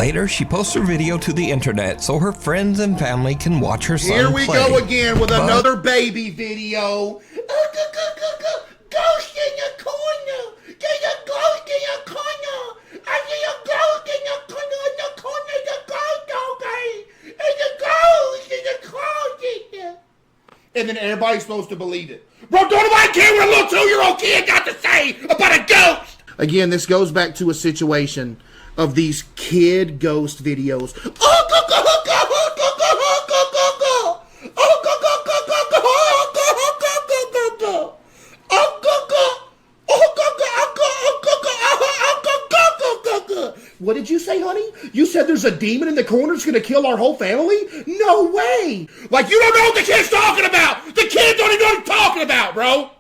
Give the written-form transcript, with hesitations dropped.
Later, she posts her video to the internet so her friends and family can watch her son Here we play. go again with another baby video. Ghost in the corner. There's a ghost in the corner. I see a ghost in the corner. In the corner, the ghost, okay? There's a ghost in the closet. And then everybody's supposed to believe it. Bro, don't nobody care what a little 2-year-old kid got to say about a ghost. Again, this goes back to a situation of these kid ghost videos. What did you say, honey? You said there's a demon in the corner that's gonna kill our whole family? No way! Like, you don't know what the kid's talking about! The kids don't even know what he's talking about, bro!